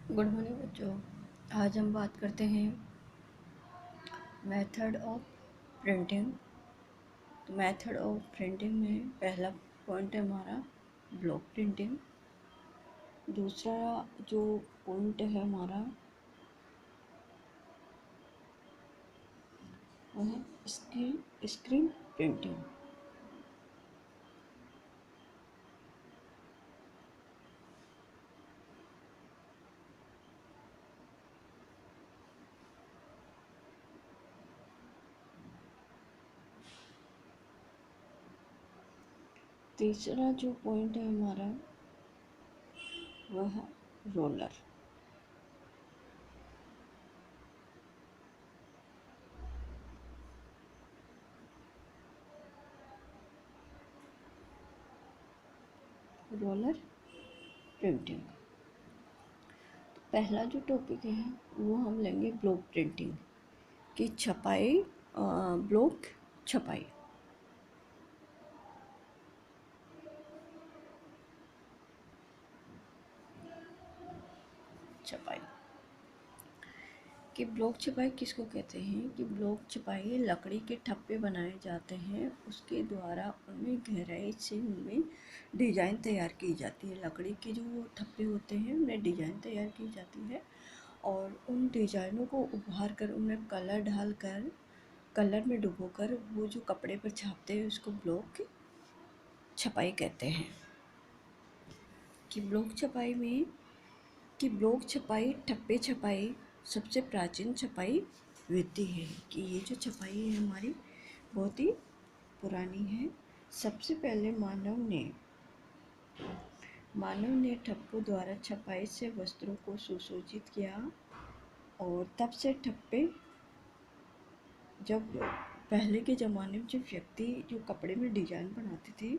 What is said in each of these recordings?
Good morning बच्चों। आज हम बात करते हैं मेथड ऑफ प्रिंटिंग। तो मेथड ऑफ प्रिंटिंग में पहला पॉइंट है हमारा ब्लॉक प्रिंटिंग। दूसरा जो पॉइंट है हमारा वो है स्क्रीन प्रिंटिंग। तीसरा जो पॉइंट है हमारा वह है रोलर। Roller printing. पहला जो टॉपिक है वो हम लेंगे ब्लॉक प्रिंटिंग की छपाई। ब्लॉक छपाई छपाई कि ब्लॉक छपाई किसको कहते हैं कि ब्लॉक छपाई लकड़ी के ठप्पे बनाए जाते हैं, उसके द्वारा उनमें गहराई से उनमें डिज़ाइन तैयार की जाती है। लकड़ी के जो ठप्पे होते हैं उनमें डिज़ाइन तैयार की जाती है और उन डिज़ाइनों को उभार कर उनमें कलर डाल कर कलर में डुबो कर वो जो कपड़े पर छापते हैं उसको ब्लॉक छपाई कहते हैं। कि ब्लॉक छपाई में कि ब्लॉक छपाई ठप्पे छपाई सबसे प्राचीन छपाई विधि है। कि ये जो छपाई है हमारी बहुत ही पुरानी है। सबसे पहले मानव ने ठप्पों द्वारा छपाई से वस्त्रों को सुसज्जित किया और तब से ठप्पे जब पहले के ज़माने में जब व्यक्ति जो कपड़े में डिज़ाइन बनाते थे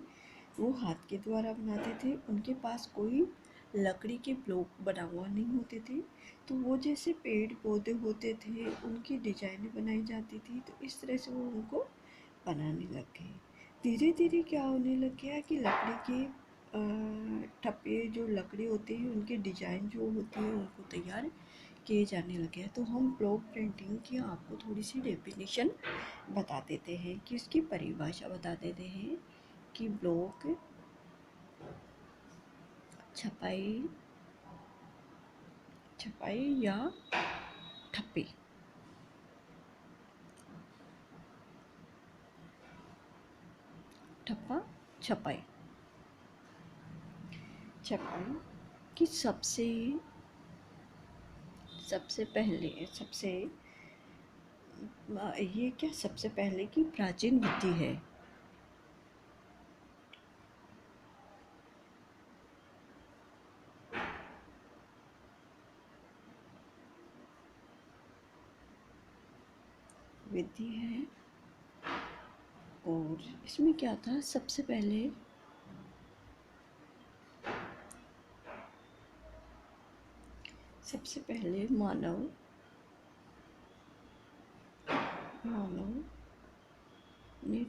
वो हाथ के द्वारा बनाते थे, उनके पास कोई लकड़ी के ब्लॉक बना हुआ नहीं होते थे, तो वो जैसे पेड़ पौधे होते थे उनकी डिजाइनें बनाई जाती थी, तो इस तरह से वो उनको बनाने लग गए। धीरे धीरे क्या होने लग गया कि लकड़ी के ठप्पे जो लकड़ी होती है उनकी डिजाइन जो होती है उनको तैयार किए जाने लगे हैं। तो हम ब्लॉक प्रिंटिंग की आपको थोड़ी सी डेफिनेशन बता देते हैं कि उसकी परिभाषा बता देते हैं कि ब्लॉक छपाई छपाई या ठप्पे। ठप्पा छपाई छपाई की सबसे पहले ये क्या सबसे पहले की प्राचीन विधि है। विधि है और इसमें क्या था सबसे पहले मानव ने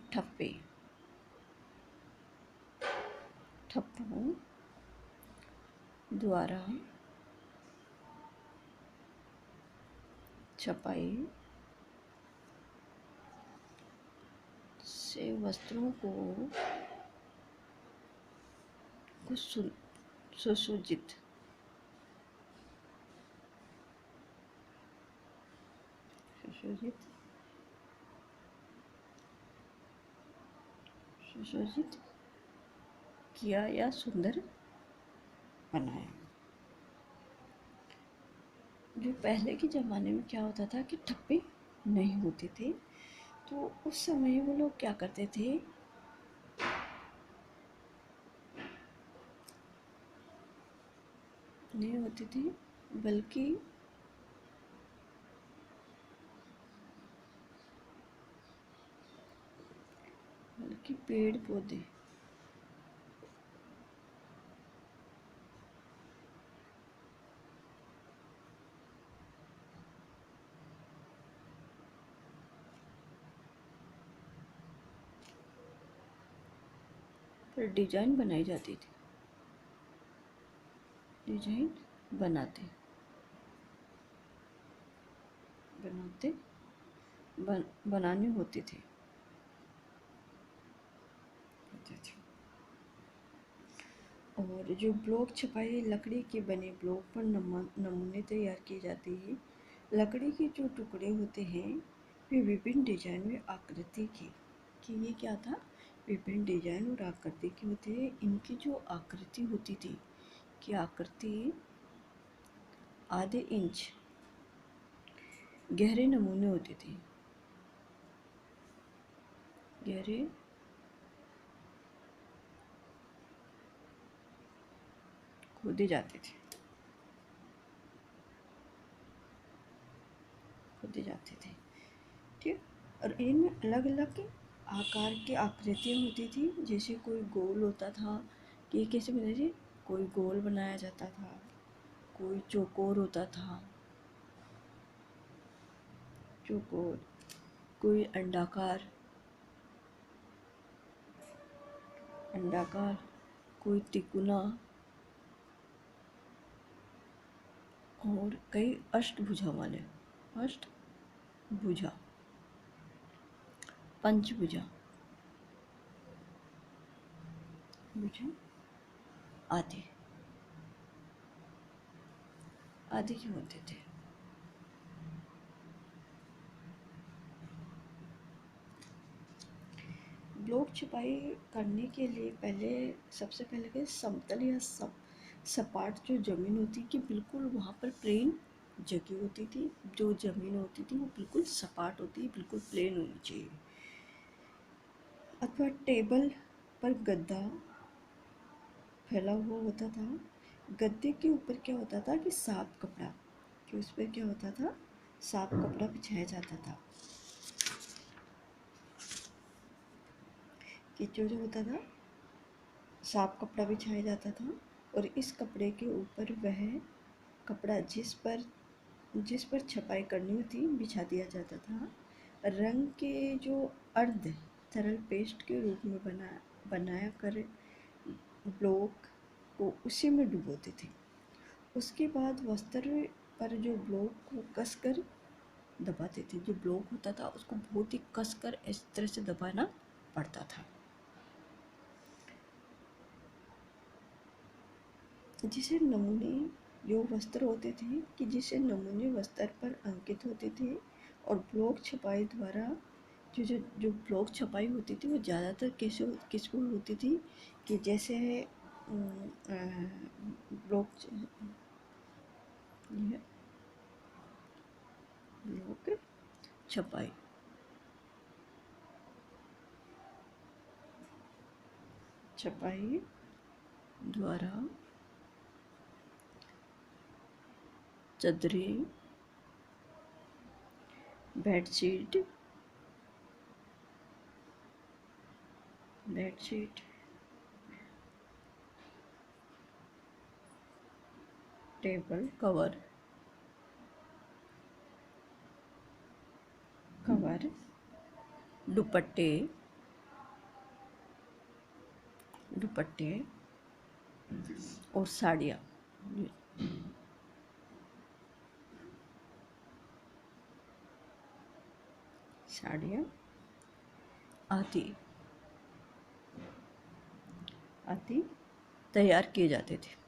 ठप्पों द्वारा छपाई से वस्त्रों को सुसज्जित सुसज्जित किया या सुंदर बनाया। जो पहले के ज़माने में क्या होता था कि ठप्पे नहीं होते थे, तो उस समय वो लोग क्या करते थे, नहीं होते थे बल्कि पेड़ पौधे पर डिजाइन बनाई जाती थी, डिजाइन बनाते। बनाते बनाने होते थे। और जो ब्लॉक छपाई, लकड़ी के बने ब्लॉक पर नमूने तैयार किए जाते हैं। लकड़ी के जो टुकड़े होते हैं वे विभिन्न डिजाइन में आकृति के, कि ये क्या था, विभिन्न डिजाइन और आकृति के होते हैं। इनकी जो आकृति होती थी, कि आकृति आधे इंच गहरे नमूने होते थे, गहरे खोदे जाते थे, खोदे जाते थे। ठीक। और इनमें अलग अलग आकार की आकृतियाँ होती थी। जैसे कोई गोल होता था, कि ये कैसे बनते थे, कोई गोल बनाया जाता था, कोई चौकोर होता था, चौकोर, कोई अंडाकार, अंडाकार, कोई तिकोना, और कई अष्टभुजा वाले, अष्टभुजा, पंचभुजा, भुजा आदि आदि के होते थे। ब्लॉक छपाई करने के लिए सबसे पहले के समतल या सपाट जो ज़मीन होती, कि बिल्कुल वहाँ पर प्लेन जगह होती थी। जो ज़मीन होती थी वो बिल्कुल सपाट होती, बिल्कुल प्लेन होनी चाहिए। अथवा टेबल पर गद्दा फैला हुआ होता था। गद्दे के ऊपर क्या होता था, कि साफ कपड़ा, कि उस पर क्या होता था, साफ कपड़ा बिछाया जाता था। कि जो होता था, साफ कपड़ा बिछाया जाता था, और इस कपड़े के ऊपर वह कपड़ा जिस पर छपाई करनी होती बिछा दिया जाता था। रंग के जो अर्ध तरल पेस्ट के रूप में बनाया कर ब्लॉक को उसी में डुबोते थे। उसके बाद वस्त्र पर जो ब्लॉक को कसकर दबाते थे। जो ब्लॉक होता था उसको बहुत ही कसकर इस तरह से दबाना पड़ता था, जिसे नमूने जो वस्त्र होते थे, कि जिसे नमूने वस्त्र पर अंकित होते थे। और ब्लॉक छपाई द्वारा जो ब्लॉक छपाई होती थी वो ज़्यादातर किस पर होती थी, कि जैसे ब्लॉक ब्लॉक छपाई द्वारा चादरें, बेडशीट, टेबल कवर, दुपट्टे और साड़ियाँ आदि तैयार किए जाते थे।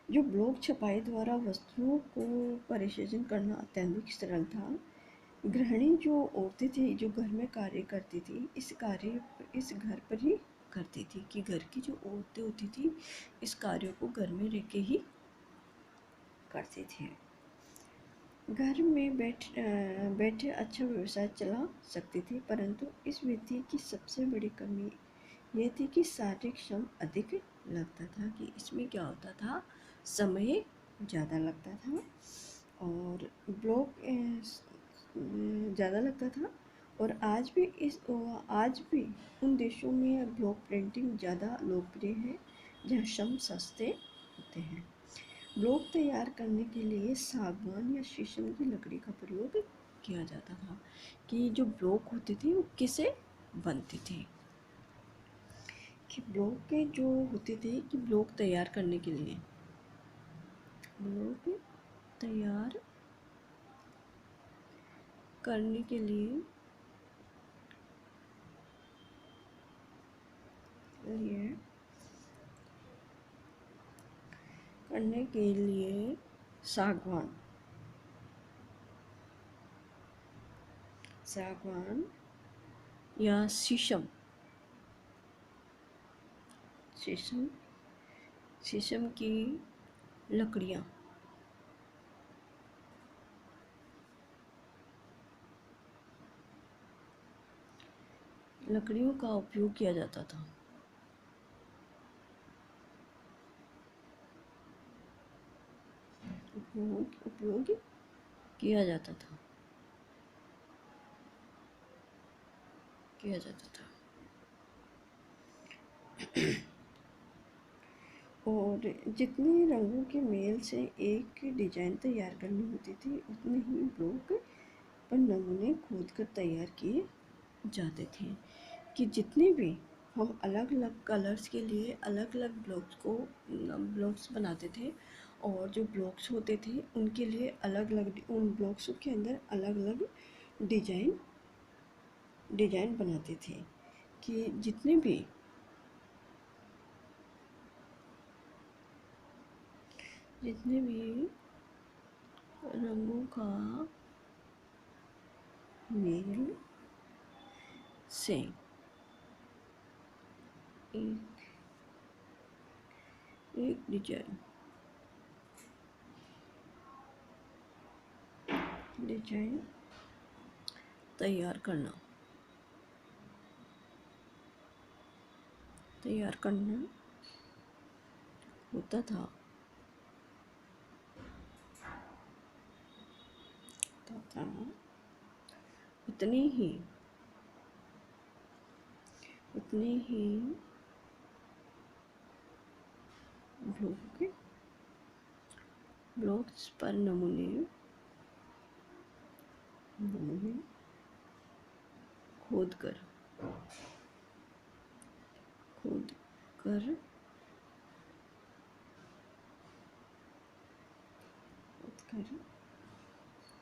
जो ब्लॉक छपाई द्वारा वस्तुओं को परिशोधन करना अत्यधिक सरल था। गृहिणी जो औरतें थी, जो घर में कार्य करती थी, इस घर पर ही करती थी। कि घर की जो औरतें होती थी इस कार्य को घर में रह के ही करती थी। घर में बैठे अच्छा व्यवसाय चला सकती थी, परंतु इस विधि की सबसे बड़ी कमी ये थी कि शारीरिक श्रम अधिक लगता था। कि इसमें क्या होता था, समय ज़्यादा लगता था, और ब्लॉक ज़्यादा लगता था। और आज भी उन देशों में ब्लॉक प्रिंटिंग ज़्यादा लोकप्रिय है जहाँ श्रम सस्ते होते हैं। ब्लॉक तैयार करने के लिए सागवान या शीशम की लकड़ी का प्रयोग किया जाता था। कि जो ब्लॉक होते थे वो किससे बनते थे, कि ब्लॉक के जो होते थे कि ब्लॉक तैयार करने के लिए, ब्लॉक तैयार करने के लिए लिए करने के लिए सागवान सागवान या शीशम शीशम शीशम की लकड़ियाँ लकड़ियों का उपयोग किया जाता था। उपयोग किया जाता था किया जाता था और जितने रंगों के मेल से एक डिजाइन तैयार करनी होती थी उतने ही ब्लॉक पर नमूने खोद कर तैयार किए जाते थे। कि जितने भी हम अलग अलग कलर्स के लिए अलग अलग ब्लॉक्स बनाते थे और जो ब्लॉक्स होते थे उनके लिए अलग अलग उन ब्लॉक्स के अंदर अलग अलग डिजाइन बनाते थे। कि जितने भी रंगों का मेल से एक एक डिजाइन तैयार करना होता था तथा उतने ही ब्लॉक्स पर नमूने खोद कर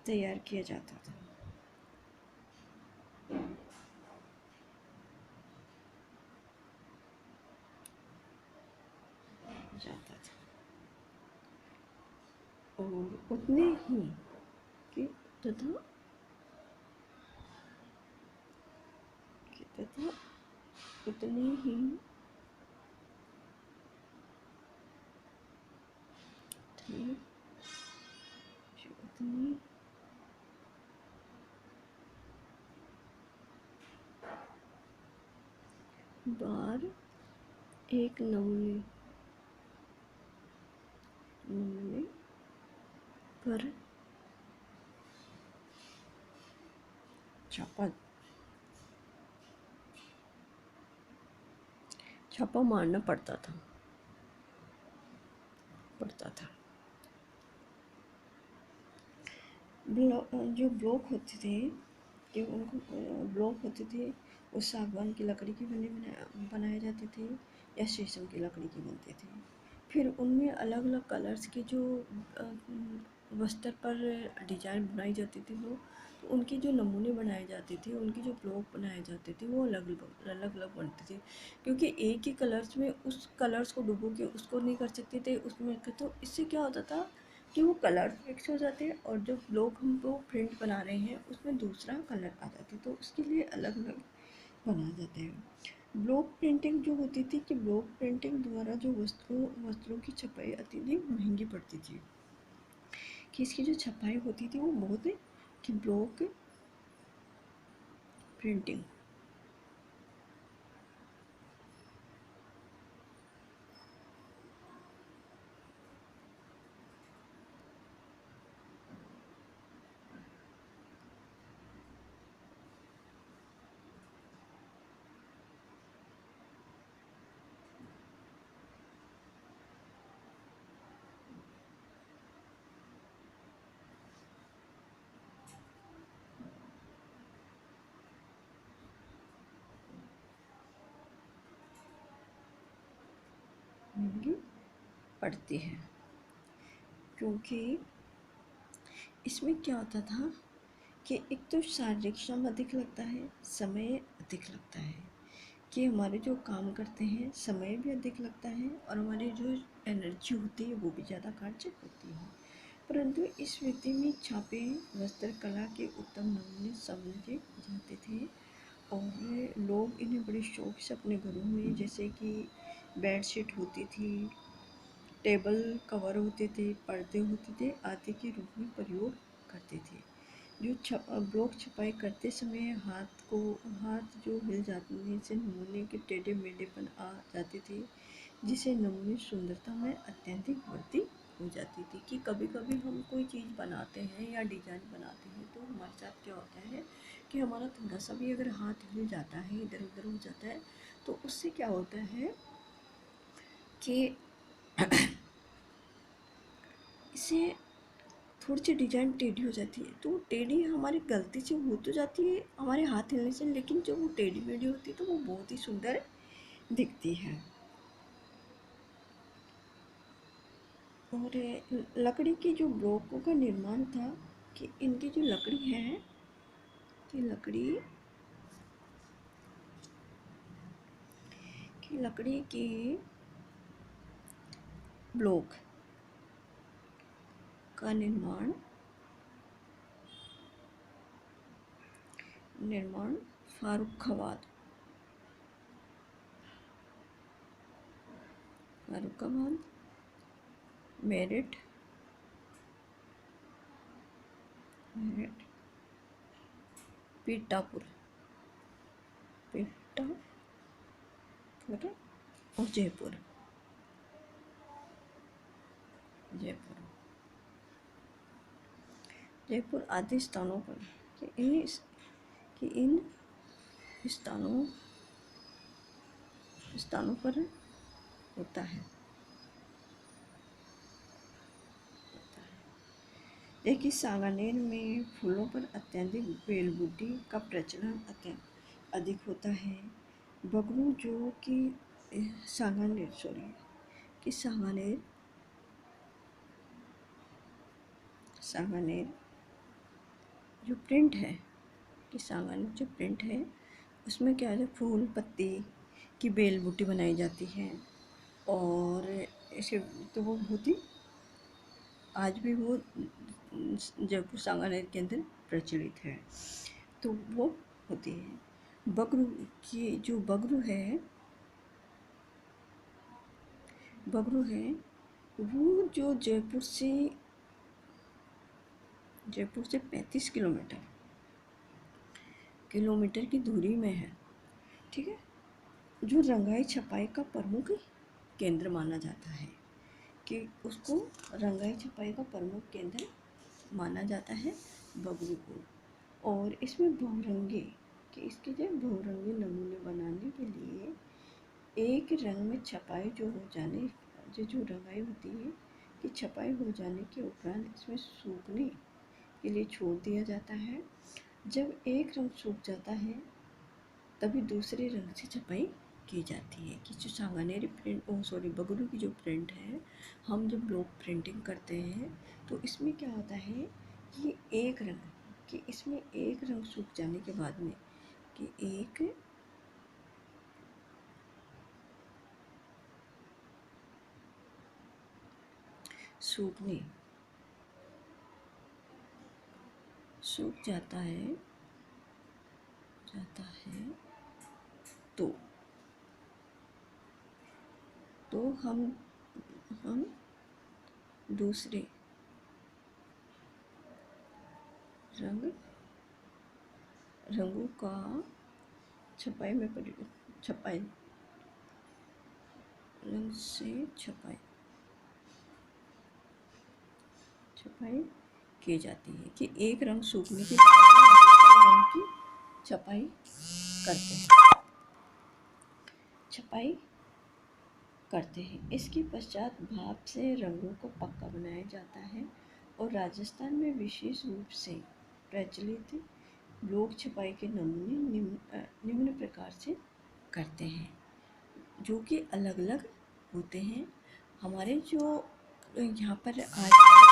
तैयार किया जाता था। और उतने ही कि तथा उतने ही उतनी बार एक नमूने पर छापा मारना पड़ता था जो ब्लॉक होते थे कि उनको ब्लॉक होते थे वो सागवान की लकड़ी के बनाए जाते थे या शीशम की लकड़ी के बनते थे। फिर उनमें अलग अलग कलर्स के जो वस्त्र पर डिजाइन बनाई जाती थी वो तो उनके जो नमूने बनाए जाते थे उनके जो ब्लॉक बनाए जाते थे वो अलग अलग बनते थे। क्योंकि एक ही कलर्स में उस कलर्स को डुबो के उसको नहीं कर सकते थे उसमें। तो इससे क्या होता था कि वो कलर मिक्स हो जाते हैं और जो ब्लॉक हम वो प्रिंट बना रहे हैं उसमें दूसरा कलर आ जाता है तो उसके लिए अलग अलग बना जाते हैं। ब्लॉक प्रिंटिंग जो होती थी कि ब्लॉक प्रिंटिंग द्वारा जो वस्त्रों की छपाई अत्यधिक महंगी पड़ती थी। कि इसकी जो छपाई होती थी वो बहुत कि ब्लॉक प्रिंटिंग पड़ती है, क्योंकि इसमें क्या होता था कि एक तो शारीरिक श्रम अधिक लगता है, समय अधिक लगता है, कि हमारे जो काम करते हैं समय भी अधिक लगता है और हमारी जो एनर्जी होती है वो भी ज़्यादा खर्च होती है। परंतु इस विधि में छापे वस्त्रकला के उत्तम नमूने समझे जाते थे और लोग इन्हें बड़े शौक से अपने घरों में, जैसे कि बेडशीट होती थी, टेबल कवर होते थे, पर्दे होते थे आदि के रूप में प्रयोग करते थे। जो ब्लॉक छपाई करते समय हाथ जो हिल जाने से नमूने के टेढ़े मेढ़ेपन आ जाते थे, जिसे नमूने सुंदरता में अत्यधिक वृद्धि हो जाती थी। कि कभी कभी हम कोई चीज़ बनाते हैं या डिजाइन बनाते हैं तो हमारे साथ क्या होता है कि हमारा थोड़ा सा भी अगर हाथ हिल जाता है, इधर उधर हो जाता है, तो उससे क्या होता है कि इससे थोड़ी सी डिजाइन टेढ़ी हो जाती है। तो वो टेढ़ी हमारी गलती से हो तो जाती है हमारे हाथ हिलने से, लेकिन जब वो टेढ़ी मेढ़ी होती है तो वो बहुत ही सुंदर दिखती है। और लकड़ी की जो ब्लॉकों का निर्माण था, कि इनकी जो लकड़ी है, कि लकड़ी की ब्लॉक का निर्माण फारुखाबाद मेरठ पीठापुर और जयपुर जयपुर जयपुर आदि स्थानों पर, कि इन स्थानों पर होता है। देखिए, सांगानेर में फूलों पर अत्यधिक बेलबूटी का प्रचलन अत्यंत अधिक होता है। बगरू जो कि सांगानेर जो प्रिंट है, कि सांगानेर जो प्रिंट है उसमें क्या है, फूल पत्ती की बेलबूटी बनाई जाती है और इसे तो वो बहुत ही आज भी वो जयपुर सांगानेर के अंदर प्रचलित है, तो वो होती है। बगरू की जो बगरू है वो जो जयपुर से 35 किलोमीटर की दूरी में है, ठीक है। जो रंगाई छपाई का प्रमुख केंद्र माना जाता है, कि उसको रंगाई छपाई का प्रमुख केंद्र माना जाता है बगरू को। और इसमें बहुरंगी, कि इसके जो बहुरंगी नमूने बनाने के लिए एक रंग में छपाई जो रंगाई होती है, कि छपाई हो जाने के उपरांत इसमें सूखने के लिए छोड़ दिया जाता है। जब एक रंग सूख जाता है तभी दूसरे रंग से छपाई की जाती है। कि जो सांगानेरी बगरू की जो प्रिंट है, हम जब ब्लॉक प्रिंटिंग करते हैं तो इसमें क्या होता है कि इसमें एक रंग सूख जाने के बाद में, कि एक सूख जाता है तो हम दूसरे रंगों का छपाई रंग से छपाई की जाती है, कि एक रंग सूखने के बाद दूसरे रंग की छपाई करते हैं। इसके पश्चात भाप से रंगों को पक्का बनाया जाता है और राजस्थान में विशेष रूप से प्रचलित ब्लॉक छपाई के नमूने निम्न प्रकार से करते हैं, जो कि अलग अलग होते हैं। हमारे जो यहाँ पर आज